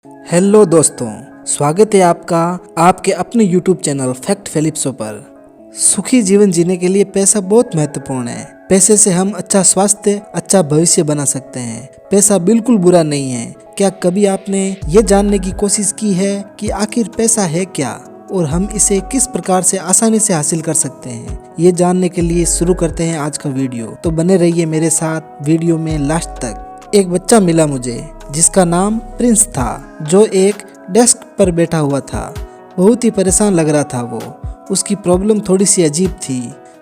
Hello दोस्तों, स्वागत है आपका आपके अपने YouTube चैनल फैक्ट फिलिप्सो पर। सुखी जीवन जीने के लिए पैसा बहुत महत्वपूर्ण है। पैसे से हम अच्छा स्वास्थ्य, अच्छा भविष्य बना सकते हैं। पैसा बिल्कुल बुरा नहीं है। क्या कभी आपने ये जानने की कोशिश की है कि आखिर पैसा है क्या और हम इसे किस प्रकार से आसानी से हासिल कर सकते हैं? ये जानने के लिए शुरू करते हैं आज का वीडियो। तो बने रहिए मेरे साथ वीडियो में लास्ट तक। एक बच्चा मिला मुझे जिसका नाम प्रिंस था, जो एक डेस्क पर बैठा हुआ था। बहुत ही परेशान लग रहा था वो। उसकी प्रॉब्लम थोड़ी सी अजीब थी,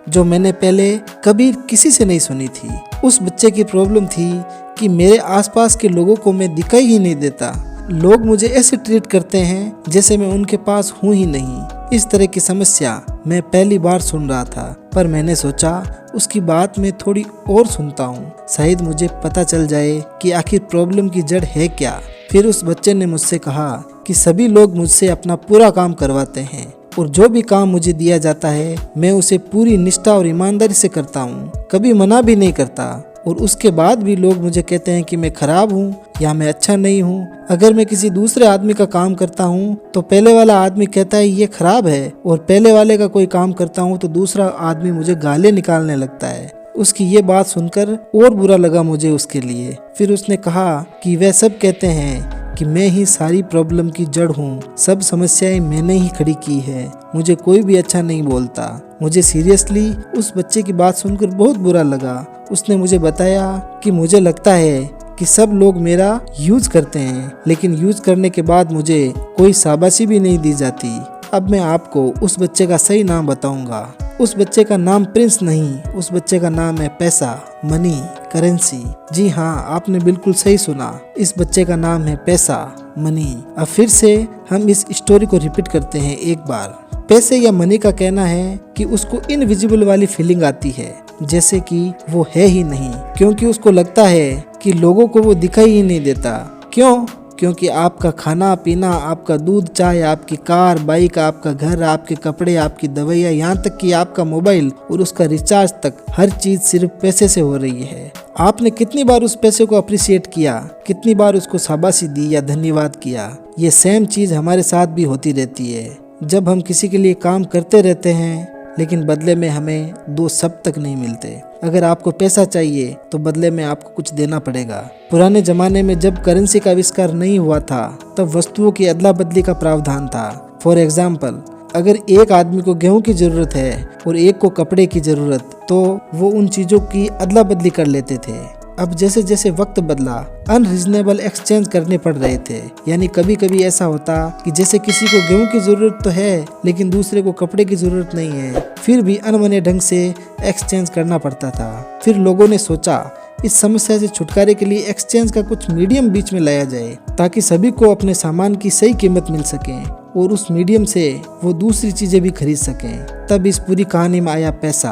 जो मैंने पहले कभी किसी से नहीं सुनी थी। उस बच्चे की प्रॉब्लम थी कि मेरे आसपास के लोगों को मैं दिखाई ही नहीं देता। लोग मुझे ऐसे ट्रीट करते हैं जैसे मैं उनके पास हूँ ही नहीं। इस तरह की समस्या मैं पहली बार सुन रहा था, पर मैंने सोचा उसकी बात मैं थोड़ी और सुनता हूँ, शायद मुझे पता चल जाए कि आखिर प्रॉब्लम की जड़ है क्या। फिर उस बच्चे ने मुझसे कहा कि सभी लोग मुझसे अपना पूरा काम करवाते हैं और जो भी काम मुझे दिया जाता है मैं उसे पूरी निष्ठा और ईमानदारी से करता हूँ, कभी मना भी नहीं करता। और उसके बाद भी लोग मुझे कहते हैं कि मैं खराब हूँ या मैं अच्छा नहीं हूँ। अगर मैं किसी दूसरे आदमी का काम करता हूँ तो पहले वाला आदमी कहता है ये खराब है, और पहले वाले का कोई काम करता हूँ तो दूसरा आदमी मुझे गाली निकालने लगता है। उसकी ये बात सुनकर और बुरा लगा मुझे उसके लिए। फिर उसने कहा कि वह सब कहते हैं कि मैं ही सारी प्रॉब्लम की जड़ हूँ, सब समस्याएं मैंने ही खड़ी की है, मुझे कोई भी अच्छा नहीं बोलता। मुझे सीरियसली उस बच्चे की बात सुनकर बहुत बुरा लगा। उसने मुझे बताया कि मुझे लगता है कि सब लोग मेरा यूज करते हैं, लेकिन यूज करने के बाद मुझे कोई शाबाशी भी नहीं दी जाती। अब मैं आपको उस बच्चे का सही नाम बताऊंगा। उस बच्चे का नाम प्रिंस नहीं, उस बच्चे का नाम है पैसा, मनी, करेंसी। जी हाँ, आपने बिल्कुल सही सुना, इस बच्चे का नाम है पैसा, मनी। अब फिर से हम इस स्टोरी को रिपीट करते हैं एक बार। पैसे या मनी का कहना है कि उसको इनविजिबल वाली फीलिंग आती है, जैसे कि वो है ही नहीं, क्योंकि उसको लगता है कि लोगों को वो दिखाई ही नहीं देता। क्यों? क्योंकि आपका खाना पीना, आपका दूध चाय, आपकी कार बाइक, आपका घर, आपके कपड़े, आपकी दवाइयाँ, यहाँ तक कि आपका मोबाइल और उसका रिचार्ज तक, हर चीज सिर्फ पैसे से हो रही है। आपने कितनी बार उस पैसे को अप्रिशिएट किया, कितनी बार उसको शाबाशी दी या धन्यवाद किया? ये सेम चीज हमारे साथ भी होती रहती है। जब हम किसी के लिए काम करते रहते हैं लेकिन बदले में हमें दो सब तक नहीं मिलते। अगर आपको पैसा चाहिए तो बदले में आपको कुछ देना पड़ेगा। पुराने जमाने में जब करेंसी का आविष्कार नहीं हुआ था तब वस्तुओं की अदला बदली का प्रावधान था। फॉर एग्जाम्पल, अगर एक आदमी को गेहूं की जरूरत है और एक को कपड़े की जरूरत, तो वो उन चीजों की अदला बदली कर लेते थे। अब जैसे जैसे वक्त बदला, अनरीजनेबल एक्सचेंज करने पड़ रहे थे। यानी कभी कभी ऐसा होता कि जैसे किसी को गेहूं की जरूरत तो है लेकिन दूसरे को कपड़े की जरूरत नहीं है, फिर भी अनमने ढंग से एक्सचेंज करना पड़ता था। फिर लोगों ने सोचा इस समस्या से छुटकारे के लिए एक्सचेंज का कुछ मीडियम बीच में लाया जाए, ताकि सभी को अपने सामान की सही कीमत मिल सके और उस मीडियम से वो दूसरी चीजें भी खरीद सकें। तब इस पूरी कहानी में आया पैसा,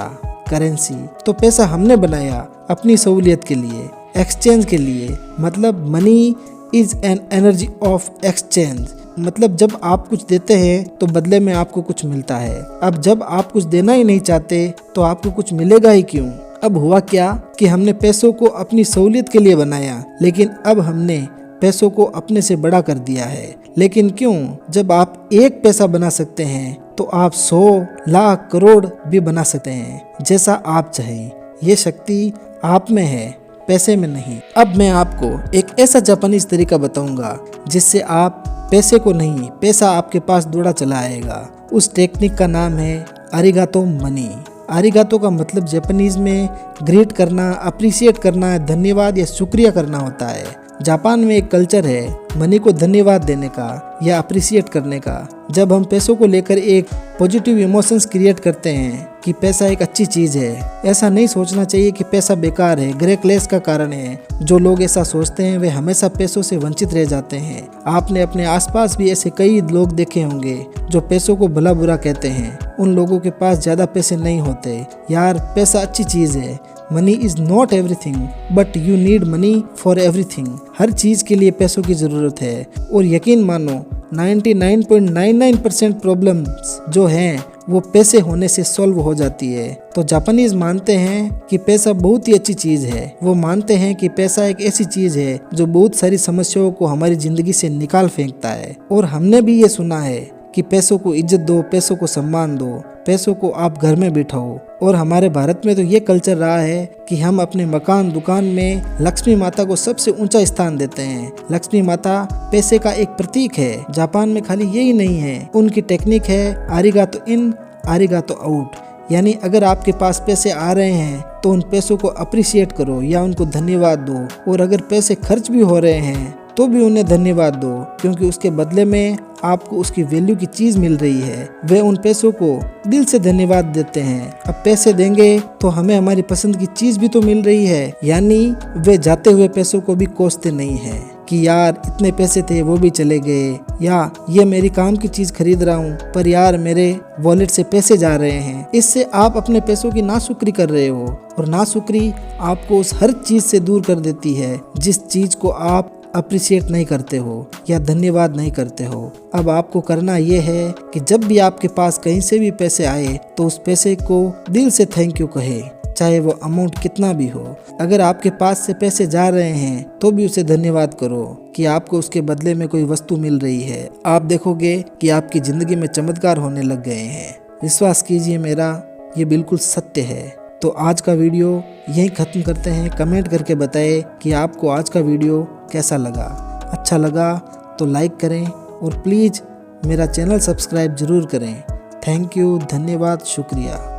करेंसी। तो पैसा हमने बनाया अपनी सहूलियत के लिए, एक्सचेंज के लिए। मतलब money is an energy of exchange. मतलब जब आप कुछ देते हैं तो बदले में आपको कुछ मिलता है। अब जब आप कुछ देना ही नहीं चाहते तो आपको कुछ मिलेगा ही क्यों? अब हुआ क्या कि हमने पैसों को अपनी सहूलियत के लिए बनाया, लेकिन अब हमने पैसों को अपने से बड़ा कर दिया है। लेकिन क्यों? जब आप एक पैसा बना सकते हैं तो आप 100 लाख करोड़ भी बना सकते हैं, जैसा आप चाहें। ये शक्ति आप में है, पैसे में नहीं। अब मैं आपको एक ऐसा जापानीज तरीका बताऊंगा जिससे आप पैसे को नहीं, पैसा आपके पास दौड़ा चला आएगा। उस टेक्निक का नाम है अरिगातो मनी। अरिगातो का मतलब जापानीज में ग्रेट करना, अप्रिशिएट करना, धन्यवाद या शुक्रिया करना होता है। जापान में एक कल्चर है मनी को धन्यवाद देने का या अप्रिशिएट करने का। जब हम पैसों को लेकर एक पॉजिटिव इमोशंस क्रिएट करते हैं कि पैसा एक अच्छी चीज है, ऐसा नहीं सोचना चाहिए कि पैसा बेकार है, ग्रे क्लेश का कारण है। जो लोग ऐसा सोचते हैं वे हमेशा पैसों से वंचित रह जाते हैं। आपने अपने आसपास भी ऐसे कई लोग देखे होंगे जो पैसों को भला बुरा कहते हैं। उन लोगों के पास ज्यादा पैसे नहीं होते। यार, पैसा अच्छी चीज है। Money is not everything but you need money for everything. हर चीज के लिए पैसों की जरूरत है। और यकीन मानो 99.99% प्रॉब्लम्स जो हैं वो पैसे होने से सॉल्व हो जाती है। तो जापानीज मानते हैं कि पैसा बहुत ही अच्छी चीज है। वो मानते हैं कि पैसा एक ऐसी चीज है जो बहुत सारी समस्याओं को हमारी जिंदगी से निकाल फेंकता है। और हमने भी ये सुना है कि पैसों को इज्जत दो, पैसों को सम्मान दो, पैसों को आप घर में बिठाओ। और हमारे भारत में तो ये कल्चर रहा है कि हम अपने मकान दुकान में लक्ष्मी माता को सबसे ऊंचा स्थान देते हैं। लक्ष्मी माता पैसे का एक प्रतीक है। जापान में खाली यही नहीं है, उनकी टेक्निक है आरिगातो इन आरिगातो आउट, यानी अगर आपके पास पैसे आ रहे हैं तो उन पैसों को अप्रिशिएट करो या उनको धन्यवाद दो। और अगर पैसे खर्च भी हो रहे हैं तो भी उन्हें धन्यवाद दो, क्योंकि उसके बदले में आपको उसकी वैल्यू की चीज मिल रही है। वे उन पैसों को दिल से धन्यवाद देते हैं। अब पैसे देंगे तो हमें हमारी पसंद की चीज भी तो मिल रही है, यानी वे जाते हुए पैसों को भी कोसते नहीं हैं कि यार इतने पैसे थे वो भी चले गए, या ये मेरी काम की चीज खरीद रहा हूँ पर यार मेरे वॉलेट से पैसे जा रहे हैं। इससे आप अपने पैसों की नाशुक्री कर रहे हो, और नाशुक्री आपको उस हर चीज से दूर कर देती है जिस चीज को आप अप्रिशिएट नहीं करते हो या धन्यवाद नहीं करते हो। अब आपको करना यह है कि जब भी आपके पास कहीं से भी पैसे आए तो उस पैसे को दिल से थैंक यू कहे, चाहे वो अमाउंट कितना भी हो। अगर आपके पास से पैसे जा रहे हैं तो भी उसे धन्यवाद करो कि आपको उसके बदले में कोई वस्तु मिल रही है। आप देखोगे कि आपकी जिंदगी में चमत्कार होने लग गए हैं। विश्वास कीजिए मेरा, ये बिल्कुल सत्य है। तो आज का वीडियो यहीं ख़त्म करते हैं। कमेंट करके बताएं कि आपको आज का वीडियो कैसा लगा। अच्छा लगा तो लाइक करें और प्लीज़ मेरा चैनल सब्सक्राइब ज़रूर करें। थैंक यू, धन्यवाद, शुक्रिया।